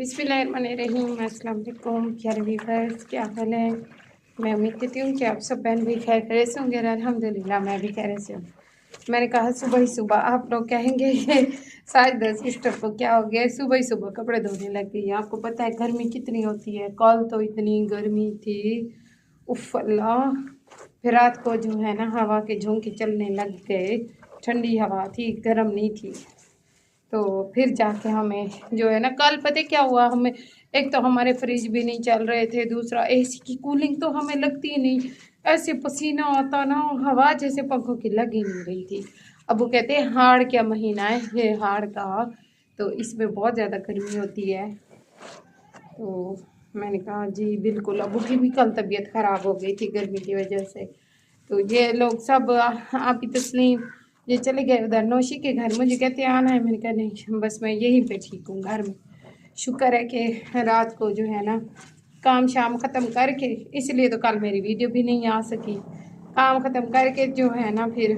बिस्मिल्लाहिर्रहमानिर्रहीम। अस्सलाम वालेकुम प्यारे व्यूअर्स, क्या हाल है। मैं उम्मीद करती हूँ कि आप सब बहन भी खैर खैरियत से होंगे और अल्हम्दुलिल्लाह मैं भी खैरियत से हूँ। मैंने कहा सुबह ही सुबह आप लोग कहेंगे ये साजिदा सिस्टर को क्या हो गया, सुबह ही सुबह कपड़े धोने लग गई। आपको पता है गर्मी कितनी होती है, कल तो इतनी गर्मी थी, उफ अल्लाह। फिर रात को जो है ना हवा के झोंके चलने लग गए, ठंडी हवा थी, गर्म नहीं थी। तो फिर जाके हमें जो है ना कल पता क्या हुआ, हमें एक तो हमारे फ्रिज भी नहीं चल रहे थे, दूसरा एसी की कूलिंग तो हमें लगती ही नहीं, ऐसे पसीना आता ना, हवा जैसे पंखों की लग ही नहीं रही थी। अब वो कहते हैं हाड़ क्या महीना है ये हाड़ का, तो इसमें बहुत ज़्यादा गर्मी होती है। तो मैंने कहा जी बिल्कुल, अबू की भी कल तबीयत ख़राब हो गई थी गर्मी की वजह से। तो ये लोग सब आपकी तस्लीम ये चले गए उधर नौशी के घर, मुझे कहते आना है, मैंने कहा नहीं बस मैं यहीं पे ठीक हूँ घर में। शुक्र है कि रात को जो है ना काम शाम ख़त्म करके, इसलिए तो कल मेरी वीडियो भी नहीं आ सकी। काम ख़त्म करके जो है ना फिर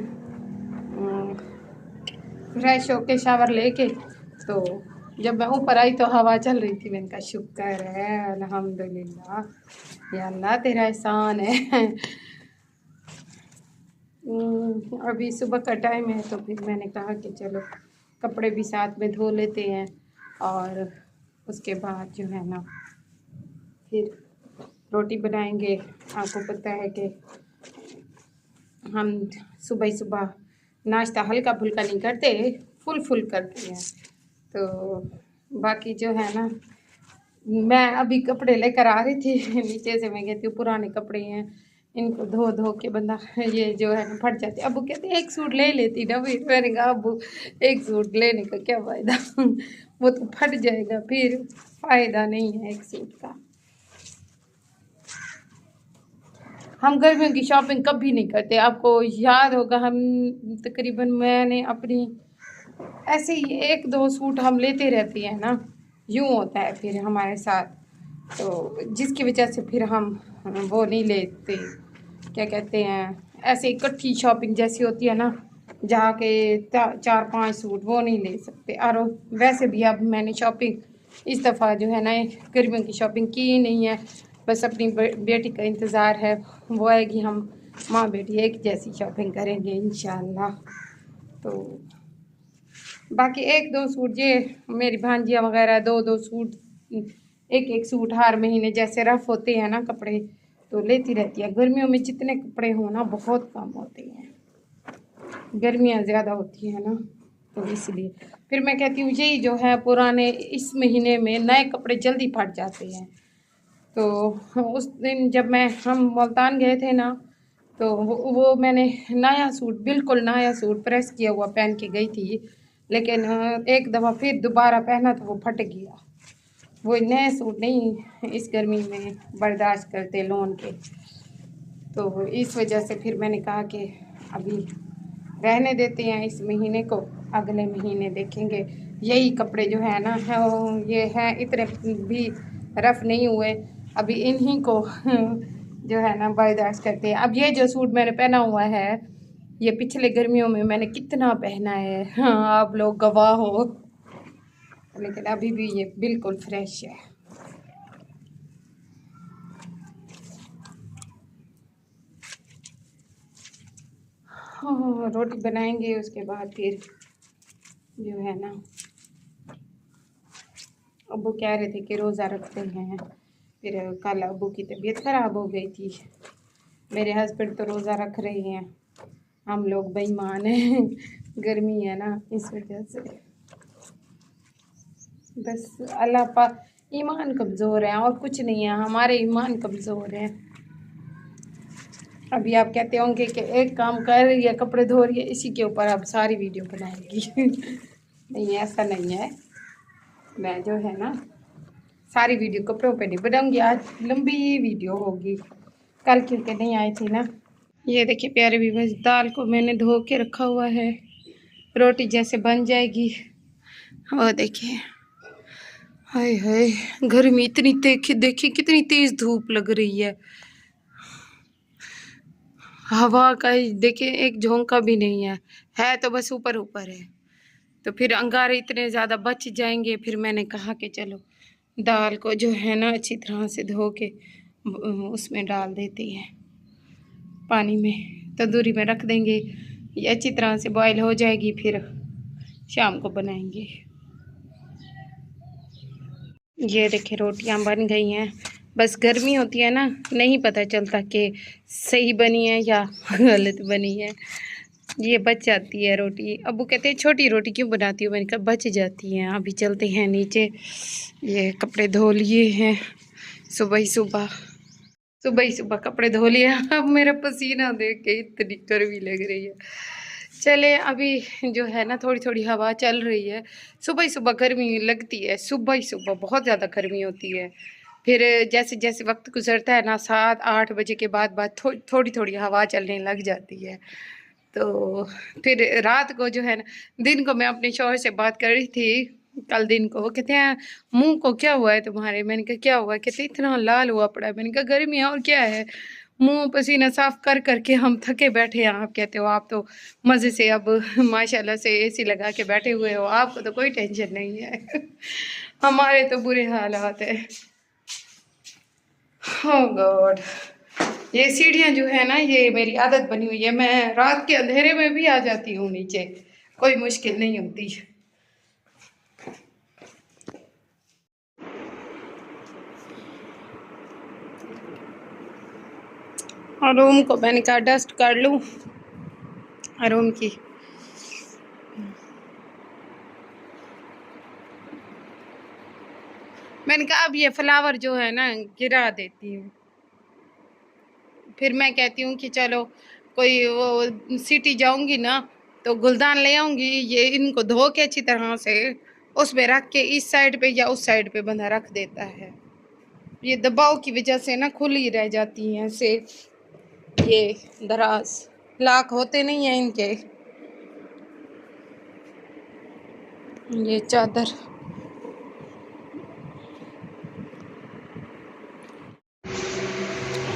फ्रेश होके शावर लेके, तो जब मैं ऊपर आई तो हवा चल रही थी। मैंने कहा शुक्र है अल्हम्दुलिल्लाह, या अल्लाह तेरा एहसान है। अभी सुबह का टाइम है तो फिर मैंने कहा कि चलो कपड़े भी साथ में धो लेते हैं, और उसके बाद जो है ना फिर रोटी बनाएंगे। आपको पता है कि हम सुबह ही सुबह नाश्ता हल्का फुल्का नहीं करते, फुल करते हैं। तो बाकी जो है ना मैं अभी कपड़े लेकर आ रही थी नीचे से, मैं कहती हूँ पुराने कपड़े हैं, इनको धो धो के बंदा ये जो है ना फट जाते। अबू कहते एक सूट ले लेती ना, फिर मैंने कहा अबू एक सूट लेने का क्या फ़ायदा वो तो फट जाएगा, फिर फ़ायदा नहीं है एक सूट का। हम गर्मियों की शॉपिंग कभी नहीं करते, आपको याद होगा हम तकरीबन मैंने अपनी ऐसे ही एक दो सूट हम लेते रहते हैं ना, यूँ होता है फिर हमारे साथ। तो जिसकी वजह से फिर हम वो नहीं लेते, क्या कहते हैं, ऐसे इकट्ठी शॉपिंग जैसी होती है ना, जहाँ के 4-5 सूट वो नहीं ले सकते। और वैसे भी अब मैंने शॉपिंग इस दफ़ा जो है ना गर्मियों की शॉपिंग की नहीं है, बस अपनी बेटी का इंतज़ार है, वो आएगी, हम माँ बेटी एक जैसी शॉपिंग करेंगे इंशाल्लाह। तो बाकी एक दो सूट ये मेरी भांजियाँ वगैरह दो दो सूट, एक एक सूट हर महीने जैसे रफ होते हैं ना कपड़े, तो लेती रहती है। गर्मियों में जितने कपड़े हो ना बहुत कम होते हैं, गर्मियाँ ज़्यादा होती हैं ना, तो इसलिए फिर मैं कहती हूँ यही जो है पुराने, इस महीने में नए कपड़े जल्दी फट जाते हैं। तो उस दिन जब हम मुल्तान गए थे ना, तो वो मैंने नया सूट, बिल्कुल नया सूट प्रेस किया हुआ पहन के गई थी, लेकिन एक दफ़ा फिर दोबारा पहना तो वो फट गया। वो नए सूट नहीं इस गर्मी में बर्दाश्त करते लोन के, तो इस वजह से फिर मैंने कहा कि अभी रहने देते हैं इस महीने को, अगले महीने देखेंगे। यही कपड़े जो है ना ये हैं, इतने भी रफ़ नहीं हुए, अभी इन्हीं को जो है ना बर्दाश्त करते हैं। अब ये जो सूट मैंने पहना हुआ है, ये पिछले गर्मियों में मैंने कितना पहना है, हाँ आप लोग गवाह हो, लेकिन अभी भी ये बिल्कुल फ्रेश है। हाँ रोटी बनाएंगे, उसके बाद फिर जो है ना अब्बू कह रहे थे कि रोज़ा रखते हैं, फिर कल अब्बू की तबीयत ख़राब हो गई थी। मेरे हस्बैंड तो रोज़ा रख रहे हैं, हम लोग बेईमान हैं गर्मी है ना इस वजह से। बस अल्लाह पाक, ईमान कमज़ोर है और कुछ नहीं है, हमारे ईमान कमज़ोर है। अभी आप कहते होंगे कि एक काम कर रही है कपड़े धो रही है, इसी के ऊपर आप सारी वीडियो बनाएगी नहीं ऐसा नहीं है, मैं जो है ना सारी वीडियो कपड़ों पे नहीं बनाऊंगी, आज लंबी वीडियो होगी, कल क्योंकि नहीं आई थी ना। ये देखिए प्यारे व्यूअर्स, दाल को मैंने धो के रखा हुआ है, रोटी जैसे बन जाएगी। और देखिए हाय हाय गर्मी इतनी देखिए कितनी तेज धूप लग रही हवा का देखिए एक झोंका भी नहीं है तो बस ऊपर ऊपर है। तो फिर अंगारे इतने ज़्यादा बच जाएंगे, फिर मैंने कहा कि चलो दाल को जो है ना अच्छी तरह से धो के उसमें डाल देती हैं पानी में, तंदूरी में रख देंगे, ये अच्छी तरह से बॉईल हो जाएगी, फिर शाम को बनाएंगे। ये देखिए रोटियां बन गई हैं। बस गर्मी होती है ना, नहीं पता चलता कि सही बनी है या गलत बनी है। ये बच जाती है रोटी। अबू कहते हैं छोटी रोटी क्यों बनाती हो, मैंने कहा बच जाती हैं। अभी चलते हैं नीचे, ये कपड़े धो लिए हैं सुबह ही सुबह कपड़े धो लिए। अब मेरा पसीना देख के इतनी गर्मी लग रही है। चले अभी जो है ना थोड़ी थोड़ी हवा चल रही है। सुबह ही सुबह गर्मी लगती है, सुबह ही सुबह बहुत ज़्यादा गर्मी होती है। फिर जैसे जैसे वक्त गुजरता है ना 7-8 बजे के बाद थोड़ी थोड़ी हवा चलने लग जाती है। तो फिर रात को जो है ना, दिन को मैं अपने शौहर से बात कर रही थी कल दिन को, वो कहते हैं मुंह को क्या हुआ है तुम्हारे। मैंने कहा क्या हुआ, कहते इतना लाल हुआ पड़ा है। मैंने कहा गर्मी है और क्या है, मुंह पसीना साफ कर करके हम थके बैठे हैं। आप कहते हो आप तो मज़े से अब माशाल्लाह से एसी लगा के बैठे हुए हो, आपको तो कोई टेंशन नहीं है। हमारे तो बुरे हालात है। ओह गॉड, ये सीढ़ियाँ जो है ना, ये मेरी आदत बनी हुई है। मैं रात के अंधेरे में भी आ जाती हूँ नीचे, कोई मुश्किल नहीं होती। और रूम को मैंने कहा डस्ट कर लूँ रूम की। मैंने कहा अब ये फ्लावर जो है ना गिरा देती हूँ। फिर मैं कहती हूँ कि चलो कोई वो सिटी जाऊंगी ना तो गुलदान ले आऊंगी, ये इनको धो के अच्छी तरह से उसमें रख के इस साइड पे या उस साइड पे बंधा रख देता है। ये दबाव की वजह से ना खुली रह जाती हैं सेफ, ये दराज लाख होते नहीं हैं इनके। ये चादर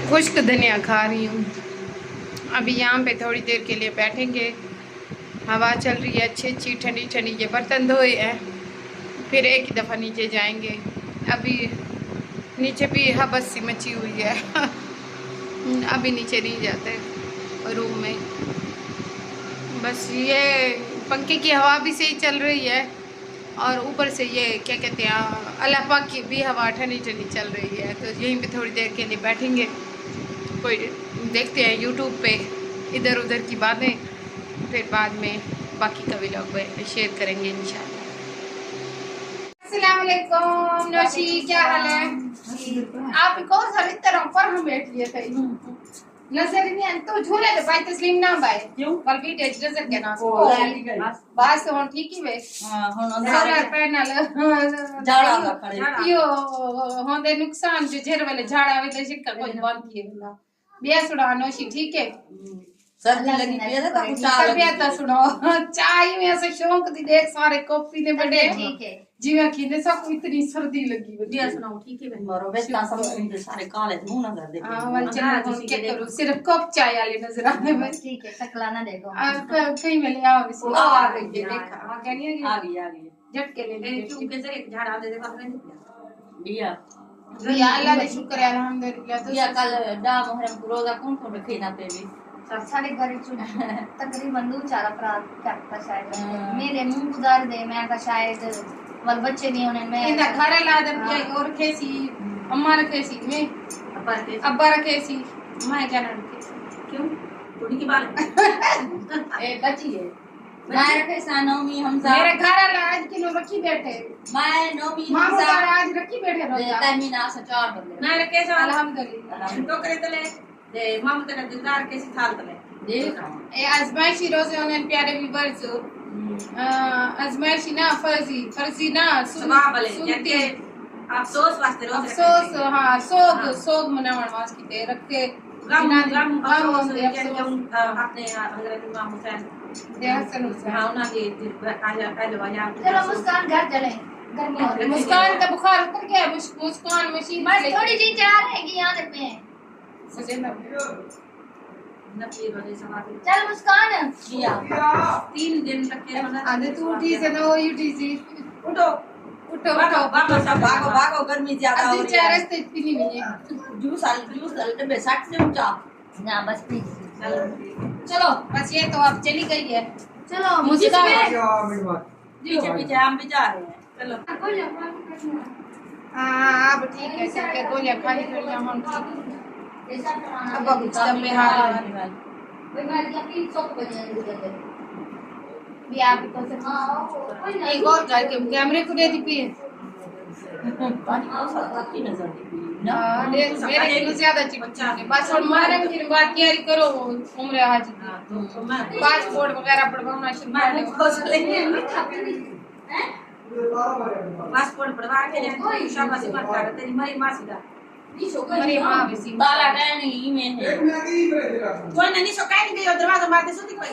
खुश्क धनिया खा रही हूँ। अभी यहाँ पे थोड़ी देर के लिए बैठेंगे, हवा चल रही है अच्छी अच्छी ठंडी ठंडी। ये बर्तन धोए हैं, फिर एक ही दफ़ा नीचे जाएंगे। अभी नीचे भी हबस सी मची हुई है। अभी नीचे नहीं जाते रूम में। बस ये पंखे की हवा भी सही चल रही है और ऊपर से ये क्या कहते हैं अल्लाह पाक की भी हवा ठंडी ठंडी चल रही है। तो यहीं पे थोड़ी देर के लिए बैठेंगे, कोई देखते हैं यूट्यूब पे इधर उधर की बातें, फिर बाद में बाकी का व्लॉग शेयर करेंगे इंशाल्लाह। अस्सलाम वालेकुम नौशी, क्या हाल है? आप कौन सा इतना ऊपर हम बैठ लिए थे, नजर नहीं आती तो झूले तो भाई तस्लीम ना भाई क्यों कल भी टेस्ट नजर के ना बस हुन ठीक ही वे हां हुन सोलर पैनल झाड़ा दा खड़े यो होंदे नुकसान जो झेर वाले झाड़ा वे शिक्कर कोई बंद किए ना बिया सुड़ानो सी ठीक है। सर्दी लगी पिया था कुछ चाय पिया था सुनो चाय में ऐसे शौक दी देख सारे कॉफी ने बड़े ठीक है जीवा की ने सब इतनी सर्दी लगी बिया सुनाओ ठीक है मारो बस का सब इनके सारे काले मुंह ना कर दे। हां वाल चला तो क्या करूं, सिर्फ कप चाय वाले नजर आने बस ठीक है टकला ना देखो कहीं में ले आओ इसको आ गई देखा हां कहनी है आ गई झटके ले क्यों के जरे झाड़ा दे दे बात नहीं बिया बिया अल्लाह का शुक्र है अल्हम्दुलिल्लाह। तो बिया कल डा मुहर्रम को रोजा कौन कौन रखे ना पे भी सारे घर तकरीबन 2-4 अफराद करता शायद मेरे मुंह गुजार दे मैं का शायद वल बच्चे नहीं होने मैं इंदा घर ला दे क्या और कैसी अम्मा रखे सी में अब्बा रखे सी मैं क्या रखे क्यों थोड़ी की बात ए बच्ची है मैं रखे सा नौमी हमजा मेरे घर ला आज किलो रखी बैठे मैं नौमी हमजा आज रखी बैठे रोजा तमीना से 4 बंदे मैं रखे सा अल्हम्दुलिल्लाह टोकरे तले दे माम तेरा दिलदार कैसी थाल तले देख ए आजमाइशी रोजे होने प्यारे व्यूअर्स आजमाइशी ना फर्जी ना सवाब वाले जैसे अफसोस वास्ते रोजे अफसोस हां सोग मनावण वास्ते रख के गम होंदे अपने हजरत इमाम हुसैन दे हसन हुसैन हां ना के आया पहले वाया चलो मुस्कान घर चले गर्मी हो रही मुस्कान का बुखार उतर गया मुस्कान मशीन बस थोड़ी सी चाह रहेगी यहां पे सजे ना नपी रोने समाते चल मुस्कान किया 3 दिन तक के होना आधे तू उठी से ना वो उठी सी उठो उठो भागो उठो भागो सब भागो भागो, गर्मी ज्यादा हो अभी रही चार है। रास्ते इतनी नहीं है। जूस डब्बे 60 से ऊंचा ना बस प्लीज चलो बस ये तो अब चली गई है। चलो मुझका पीछे पीछे हम भी जा रहे हैं। चलो हाँ अब ठीक है, सबके गोलियां खाली करियां हम ठीक। अब कुछ लंबे हाल है। भी आप एक और घर के कैमरे को दे दी पिए। मेरे को ज्यादा चिपचा है बस और मारे की बात तैयारी करो उम्र हाजी की पासपोर्ट वगैरह बढ़वाना शुरू कर दो। पासपोर्ट बढ़वा के जाए शाबाशी मत कर तेरी मरी मासी दा अरे माँ वैसी ताला नहीं में है। कोई नहीं सोकाई नहीं गई दरवाजा मारते सुती पई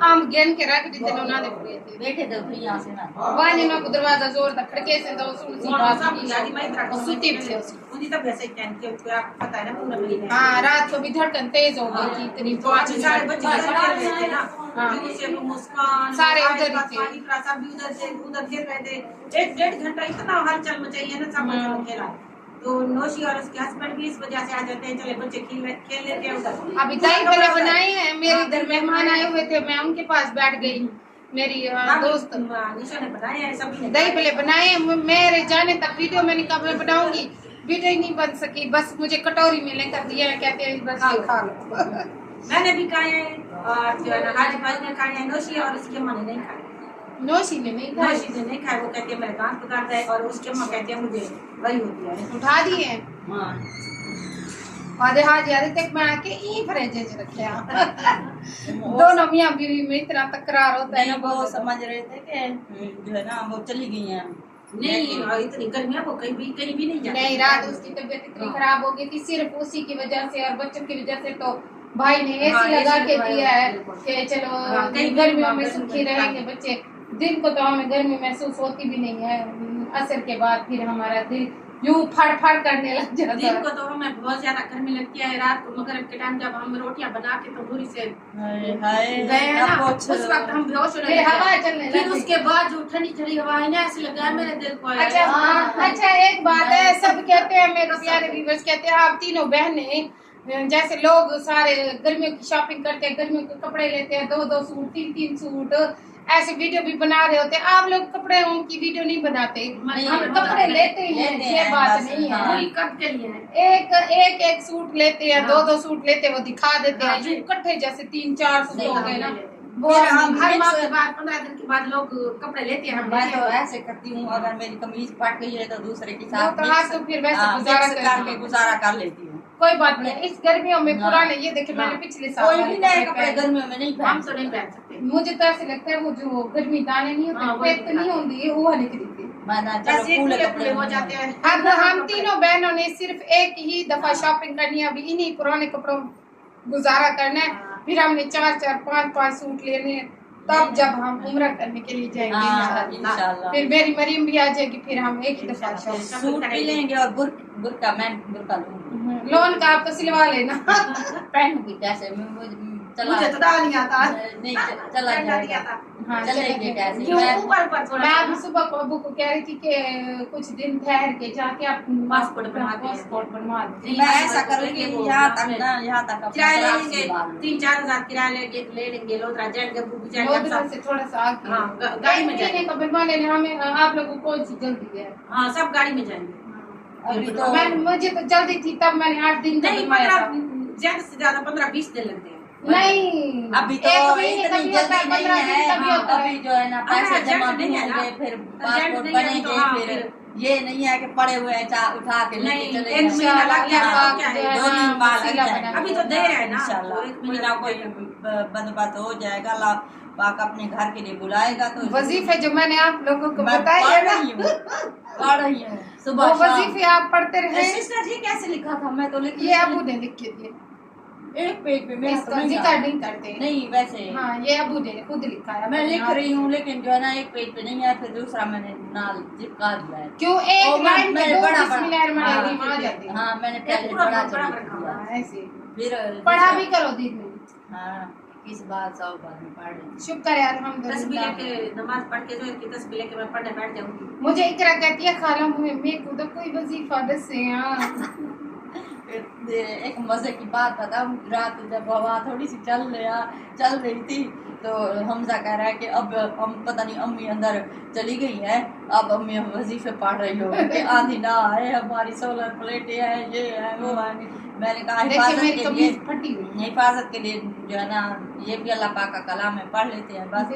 हम गेन के रख देते ना दे पूरे बैठे थे फिर यहाँ से ना वाले ना को दरवाजा जोर तक खड़के से तो सुन सी बात सब यादी मैं तरह सुती थी उनकी तब वैसे कैन के उसको आपको पता है ना पूरा महीने हाँ रात को भी धड़कन तेज हो गई थी इतनी आज सारे बच्चे खेल रहे थे ना हाँ। से मुस्कान सारे उधर ही थे। सब भी उधर से उधर खेल रहे थे 1-1.5 घंटा इतना हलचल मचाई है ना सब बच्चों खेला तो नौशी और उसके हस्बैंड भी इस वजह से आ जाते हैं चले बच्चे खेल लेते हैं उधर अभी दही भले बनाए हैं मेरे इधर मेहमान आए हुए थे मैं उनके पास बैठ गई मेरी दोस्त निशा ने बनाए हैं सभी ने दही भले बनाए हैं मेरे जाने तक वीडियो मैंने कब मैं बनाऊंगी वीडियो ही नहीं बन सकी बस मुझे कटोरी में लेकर दिया है कहते हैं बस ये खा लो। मैंने भी खाए हैं और जो है ना हाजी भाई ने खाए हैं नौशी और उसकी अम्मा ने नहीं खाए नौशी ने नहीं खाए नौशी ने नहीं खाए वो कहती है मेरे दांत पकड़ता है और उसकी अम्मा कहती है मुझे वही होती है उठा दिए हैं हाँ आधे हाथ आधे तक बना के ई फ्रिज में रखे दोनों मियां बीवी में इतना तकरार होता है नहीं ना वो समझ रहे थे कि जो है ना वो चली गई हैं नहीं और इतनी गर्मी है वो कहीं भी नहीं जाती नहीं रात उसकी तबीयत इतनी खराब हो गई थी सिर्फ उसी की वजह से और बच्चों की वजह से तो भाई ने हाँ, एसी लगा के एसी दिया है बिल्कुल। कि चलो हाँ, कहीं गर्मियों में भी सुखी रहेंगे बच्चे दिन को तो हमें गर्मी महसूस होती भी नहीं है असर के बाद फिर हमारा दिल यूं फड़ फड़ करने लग जाता दिन है को तो हमें बहुत ज्यादा गर्मी लगती है रात को मगरिब के टाइम जब हम रोटियां बना के तंदूरी से हाय हाय गए हैं ना आपको उस वक्त हम बेहोश हो फिर रहे हवा थे चलने फिर लगी। उसके बाद जो ठंडी ठंडी हवा है ना ऐसे लगा है मेरे दिल को अच्छा अच्छा एक बात है सब कहते हैं मेरे प्यारे व्यूअर्स कहते हैं आप तीनों बहनें जैसे लोग सारे गर्मियों की शॉपिंग करते हैं गर्मियों के कपड़े लेते हैं 2-2 सूट 3-3 सूट ऐसे वीडियो भी बना रहे होते हैं आप लोग कपड़े की वीडियो नहीं बनाते हम कपड़े लेते हैं ये बात नहीं है पूरी कब के लिए है एक सूट लेते हैं 2-2 सूट लेते हैं वो दिखा देते हैं यूं इकट्ठे जैसे 3-4 सूट हो गए ना वो फिर हम हम हर माह के बाद 15 दिन के बाद लोग कपड़े लेते हैं मैं तो ऐसे करती हूँ अगर मेरी कमीज फट गई है तो दूसरे के वो साथ तो हाँ तो फिर वैसे गुजारा करके गुजारा कर लेती हूँ कोई बात नहीं इस गर्मियों में हाँ। पुराने ये देखे मैंने पिछले साल कोई वाले भी नए कपड़े कपड़े पहने। गर्मियों में नहीं हम पहन तो नहीं पहन सकते मुझे तो ऐसे लगता है वो जो गर्मी दाने नहीं हाँ, होते वही पेट नहीं होती है वो निकली थी माना बस चलो एक कूले कूले कपड़े हो जाते हैं अब हम तीनों बहनों ने सिर्फ एक ही दफा शॉपिंग करनी है अभी इन्हीं पुराने कपड़ों गुजारा करना है फिर हमने 4-4 5-5 सूट लेने हैं तब जब हम उम्रा करने के लिए जाएंगे हाँ, इंशाल्लाह। इंशाल्लाह। फिर मेरी मरीम भी आ जाएगी फिर हम एक ही दफा शॉपिंग सूट भी लेंगे और बुर्का मैं बुर्का लूंगी लोन का आप तो सिलवा लेना पहनूंगी कैसे चला मुझे तो डाल नहीं आता नहीं चला जाएगा हाँ चलेंगे कैसे क्यों मैं ऊपर ऊपर थोड़ा मैं अभी सुबह को अबू को कह रही थी कि कुछ दिन ठहर के जाके आप पासपोर्ट बनवा के पासपोर्ट बनवा दो मैं ऐसा करूंगी यहाँ तक ना यहाँ तक अपना किराया ले क्राफ्ट लेंगे सिलवा लूंगी। 3-4 हजार किराया ले लेंगे लोधरा जाएंगे बुक जाएंगे लोधरा से थोड़ा सा आगे हाँ, गाड़ी में महीने का बनवा लेना हमें आप लोगों को कौन सी जल्दी है हाँ सब गाड़ी में जाएंगे अभी तो मुझे तो जल्दी थी तब मैंने 8 दिन का नहीं बनवाया था 15 ज्यादा से ज्यादा 15-20 दिन लगते हैं नहीं अभी तो एक महीने का इतनी भी होता जल्दी है नहीं 15 दिन का भी है होता है अभी जो है ना पैसे हमें जमा अर्जेंट नहीं नहीं है ना। होंगे फिर अर्जेंट पासपोर्ट नहीं है बनेंगे तो हाँ, फिर ये नहीं है कि पड़े हुए हैं उठा के लेके नहीं, चले एक जाएं। महीना लग गया इंशाल्लाह, तो क्या है, जो 2 दिन बाद लग वसीला जाएंगे। बना अभी तो देर है ना इंशाल्लाह तो एक कोई महीना ना कोई बंदोबस्त हो जाएगा अल्लाह पाक अपने घर के लिए बुलाएगा तो वजीफे जो मैंने आप लोगों को मैं बताए पढ़ है ना रही हूँ पढ़ रही हूँ वो सुबह शाम वजीफे आप पढ़ते रहे सिस्टर जी कैसे लिखा था मैं तो लिख ये अबू ने लिख के दिए एक पेज पे मेरा तो इसका नहीं जिक्र था। नहीं करते नहीं वैसे हाँ ये अबू ने खुद लिखा है मैं लिख रही हूँ लेकिन जो है ना एक पेज पे नहीं है फिर दूसरा मैंने नाल चिपका दिया है क्यों एक और लाइन में मैंने दो बड़ा बिस्मिल्लाहिर्रहमानिर्रहीम हाँ, आ जाती है हाँ मैंने पहले पूरा बड़ा बड़ा चिपका रखा दिया हाँ, ऐसे फिर पढ़ा भी करो दिन में हाँ किस बात 100 बार में पढ़ रही। शुक्र है तस्बीह अल्हम्दुलिल्लाह। लेके नमाज पढ़ के जो है कि तस्बीह लेके मैं पढ़ने बैठ जाऊंगी। मुझे इकरा कहती है खाला मेरे को तो कोई वजीफा दसे एक मजे की बात बताऊं, रात जब हवा थोड़ी सी चल रही थी तो हमजा कह रहा है कि अब हम पता नहीं अम्मी अंदर चली गई है, अब अम्मी हम वजीफे पढ़ रही हो कि आंधी ना आए, हमारी सोलर प्लेटें हैं, ये है वो है। मैंने कहा हिफाजत के लिए जो है ना ये भी अल्लाह पाक का कलाम है, पढ़ लेते हैं बस।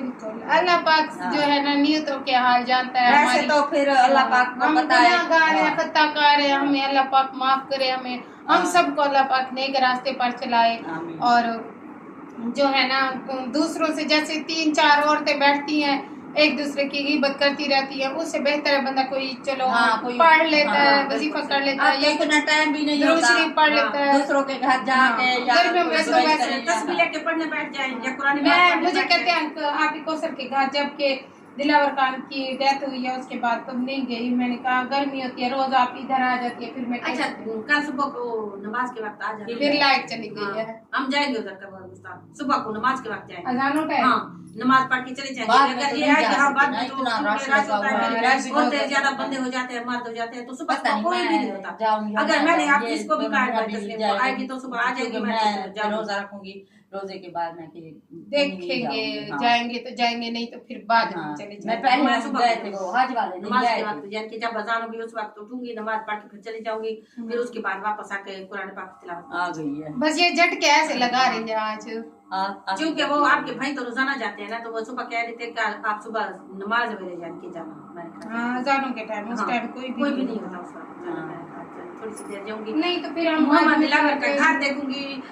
अल्लाह पाक जो है ना नियतों के हाल जानता है। वैसे तो फिर अल्लाह पाक को हम पता है, गुनाहगार हैं, खताकार हैं, हमें अल्लाह पाक माफ करे, हमें हम सबको अल्लाह पाक नेक रास्ते पर चलाए। आमीन। और जो है ना दूसरों से जैसे 3-4 औरतें बैठती हैं एक दूसरे की गिबत करती रहती है, उससे बेहतर है बंदा कोई चलो कोई पढ़ लेता है, हाँ, वजीफा कर लेता है, या इतना टाइम भी नहीं दुरूद होता शरीफ पढ़ लेता है। दूसरों के घर जाके या घर में वैसे तस्बीह लेके पढ़ने बैठ जाए या कुरान मैं मुझे कहते हैं आप ही कौसर के घर जबकि दिलावर खान की डेथ हुई है उसके बाद तुम नहीं गई। मैंने कहा गर्मी होती है, रोज आप इधर आ जाती है, फिर मैं अच्छा कल सुबह को नमाज के वक्त आ जाए, फिर लाइट चली गई है। हम जाएंगे उधर कब्रिस्तान सुबह को नमाज के वक्त जाएंगे, अजानों टाइम हाँ नमाज पढ़ के चले जाएंगे। अगर ये है कि हाँ बाद में तो रश होता है, बहुत ज्यादा बंदे हो जाते हैं, मर्द हो जाते हैं, तो सुबह कोई भी नहीं होता। अगर मैंने आप इसको भी कहा आएगी तो सुबह आ जाएगी, मैं रोजा रखूंगी, रोजे के बाद मैं देखेंगे जाएंगे तो जाएंगे, नहीं तो फिर बाद में चले मैं पहले सुबह गए थे वो हज वाले दिन नमाज गए के थे। वक्त यानी कि जब अजान होगी उस वक्त उठूंगी, नमाज पढ़ के फिर चली जाऊंगी, फिर उसके बाद वापस आके कुरान पाक की तिलावत आ गई है। बस ये झटके ऐसे लगा रही है आज, क्योंकि वो आपके भाई तो रोजाना जाते हैं ना, तो वो सुबह कह रहे थे कि आप सुबह नमाज वेले जान के जाना। अजानों के टाइम उस टाइम कोई भी नहीं होता उस वक्त, थोड़ी सी देर जाऊंगी, नहीं तो फिर हम मोहम्मद दिलावर का घर देखूंगी।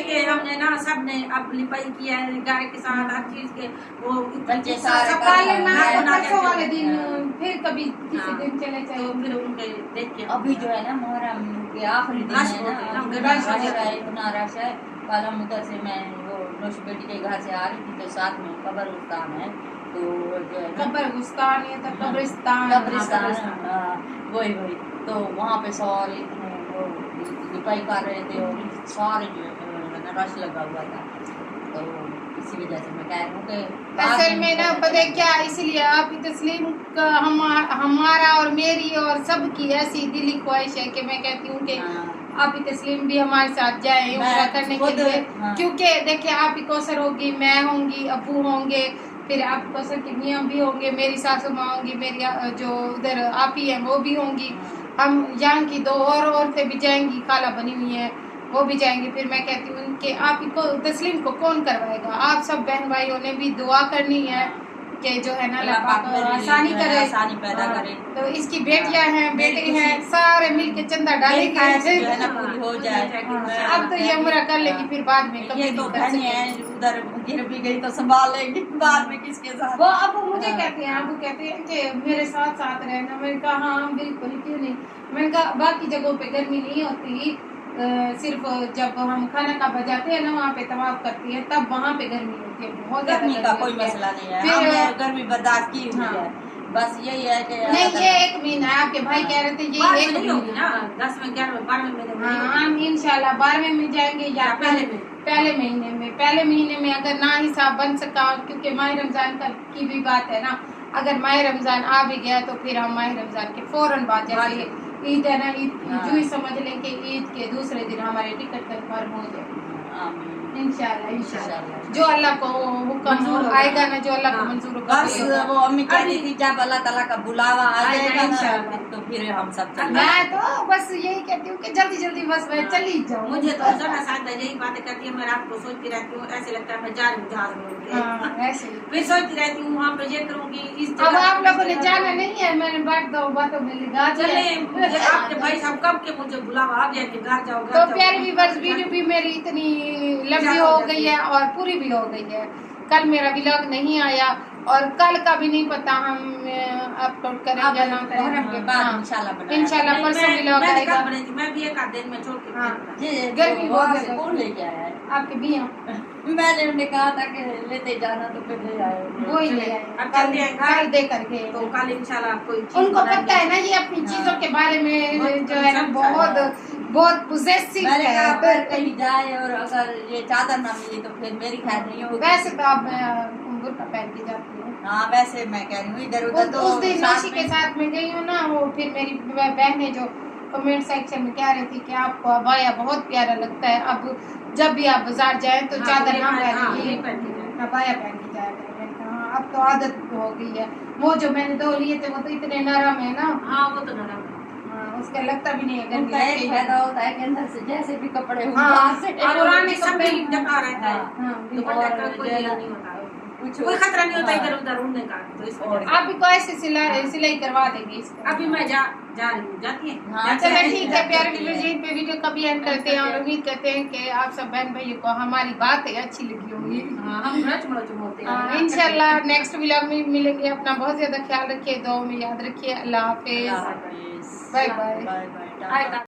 के हमने ना सबने अब लिपाई किया है गाय के साथ हर चीज के, वो बच्चे सारे परसों वाले दिन फिर कभी किसी दिन चले तो जाए, फिर उनके देख के अभी जो है ना मुहर्रम के आखिरी दिन रश है होते हैं ना, ना, रश रश होते हैं। है, इतना रश है। कल हम उधर से मैं वो नौशी बेटी के घर से आ रही थी तो साथ में कब्रिस्तान है, तो जो है ना कब्रिस्तान है तो कब्रिस्तान वही तो वहाँ पे सारे इतने वो लिपाई कर रहे थे और सारे जो है ना रश लगा हुआ था, तो इसी वजह से मैं कह रही हूँ कि असल में ना पता है क्या, इसलिए आप तस्लीम का हमारा और मेरी और सबकी ऐसी दिली ख्वाहिश है कि मैं कहती हूँ कि आप ही तस्लीम भी हमारे साथ जाए उम्रा करने के लिए, क्योंकि देखिए आप ही कौसर होगी, मैं होंगी, अबू होंगे, फिर आप कौसर की मियाँ भी होंगे, मेरी सासू माँ होंगी, मेरी जो उधर आप ही हैं वो भी होंगी, हम यहाँ की 2 और औरतें भी जाएंगी, खाला बनी हुई है वो भी जाएंगे। फिर मैं कहती हूँ कि आप ही को तस्लीम को कौन करवाएगा, आप सब बहन भाइयों ने भी दुआ करनी है कि जो है ना अल्लाह पाक आसानी करे, आसानी पैदा करे। तो इसकी बेटियां हैं बेटे हैं सारे मिलके चंदा डालेंगे हो जाए। अब तो ये उम्र कर लेगी, फिर बाद में कभी तो नहीं कर सकते। उधर गिर भी गई तो संभाल लेगी, बाद में किसके साथ। वो अब मुझे कहते हैं, अब कहते हैं कि मेरे साथ साथ रहना। मैंने कहा हाँ बिल्कुल क्यों नहीं। मैंने कहा बाकी जगहों पे गर्मी नहीं होती, सिर्फ जब हम खाना का बजाते हैं ना वहाँ पे तवाफ करती है तब वहाँ पे गर्मी होती है, बहुत गर्मी का कोई मसला नहीं है, हमने गर्मी बर्दाश्त की हुई है, बस यही है कि नहीं ये 1 महीना है, आपके भाई कह रहे थे ये 1 होगी ना 10वें 11वें 12वें महीने में। हाँ हम इंशाल्लाह 12वें में जाएंगे या पहले महीने में अगर ना हिसाब बन सका, क्योंकि माह रमजान की भी बात है ना, अगर माह रमजान आ भी गया तो फिर हम माह रमजान के फौरन बाद जैसे ईद है ना, ईद जो ही समझ लें कि ईद के दूसरे दिन हमारे टिकट कंफर्म हो जाए इंशाल्लाह। जो अल्लाह को हुक्म आएगा ना, जो अल्लाह को मंजूर होगा, बस वो अम्मी कह रही थी जब अल्लाह ताला का बुलावा आ जाएगा इंशाल्लाह तो फिर हम सब चलेंगे। मैं तो बस यही कहती हूँ कि जल्दी जल्दी बस मैं चली जाऊँ। मुझे तो ज़रा साथ यही बातें करती है, मैं रात को सोचती रहती हूँ, ऐसे लगता है मैं जा रही हूँ जहाज में, ऐसे फिर सोचती रहती हूँ वहाँ पे ये करूँगी इस। अब आप लोगों ने जाना नहीं है, मैंने बातों में लगा चले आपके भाई साहब कब के मुझे बुलावा आ गया कि घर जाओ। तो प्यारी व्यूअर्स वीडियो भी मेरी इतनी लंबी हो गई है और पूरी भी हो गई है। कल मेरा व्लॉग नहीं आया और कल का भी नहीं पता हम अपलोड करेंगे ना के बाद इंशाल्लाह परसों व्लॉग आएगा। मैं भी 1 दिन में छोड़ के गर्मी बहुत है। कौन लेके आया है आपके भैया? मैंने उन्हें कहा था कि लेते जाना तो फिर ले आए, वो ही ले आए कल दे करके। तो कल इंशाल्लाह कोई उनको पता है ना ये अपनी चीजों के बारे में जो है ना बहुत बहुत पोजेसिव मैंने है। कहा अगर कहीं जाए और अगर ये चादर ना मिली तो फिर मेरी खैर नहीं होगी। वैसे तो आप बुर्का पहन के जाती है। हाँ वैसे मैं कह रही हूँ इधर उधर तो उस दिन नौशी के साथ में गई हूँ ना, वो फिर मेरी बहनें जो कमेंट सेक्शन में कह रही थी कि आपको अबाया बहुत प्यारा लगता है, अब जब भी आप बाजार जाएं तो चादर ना पहनिए, अबाया पहन के जाया करें। मैंने कहा हाँ, अब तो आदत हो गई है। वो जो मैंने 2 लिए थे वो तो इतने नरम है ना, हाँ वो तो नरम है। हाँ, उसका लगता भी नहीं है गर्मी उनका एक लगती फायदा है। होता है कि अंदर से जैसे भी कपड़े हो हाँ, बाहर से और पुराने सब भी ढका रहता है, हाँ, दुपट्टा का कोई ये नहीं होता, कोई खतरा नहीं होता इधर उधर उड़ने का। तो इस वजह से आप भी को ऐसे सिलाई करवा देंगे इसका। अभी मैं जा रही हूँ, जाती है। हाँ, चलो ठीक है प्यारे व्यूअर्स, यहीं पे वीडियो का भी एंड करते हैं और उम्मीद करते हैं कि आप सब बहन भाइयों को हमारी बातें अच्छी लगी होंगी। हाँ, हम रच होते हैं। इंशाल्लाह नेक्स्ट व्लॉग में मिलेंगे। अपना बहुत ज्यादा ख्याल रखिए, दुआ में याद रखिए। अल्लाह हाफिज, बाय बाय। Bye bye.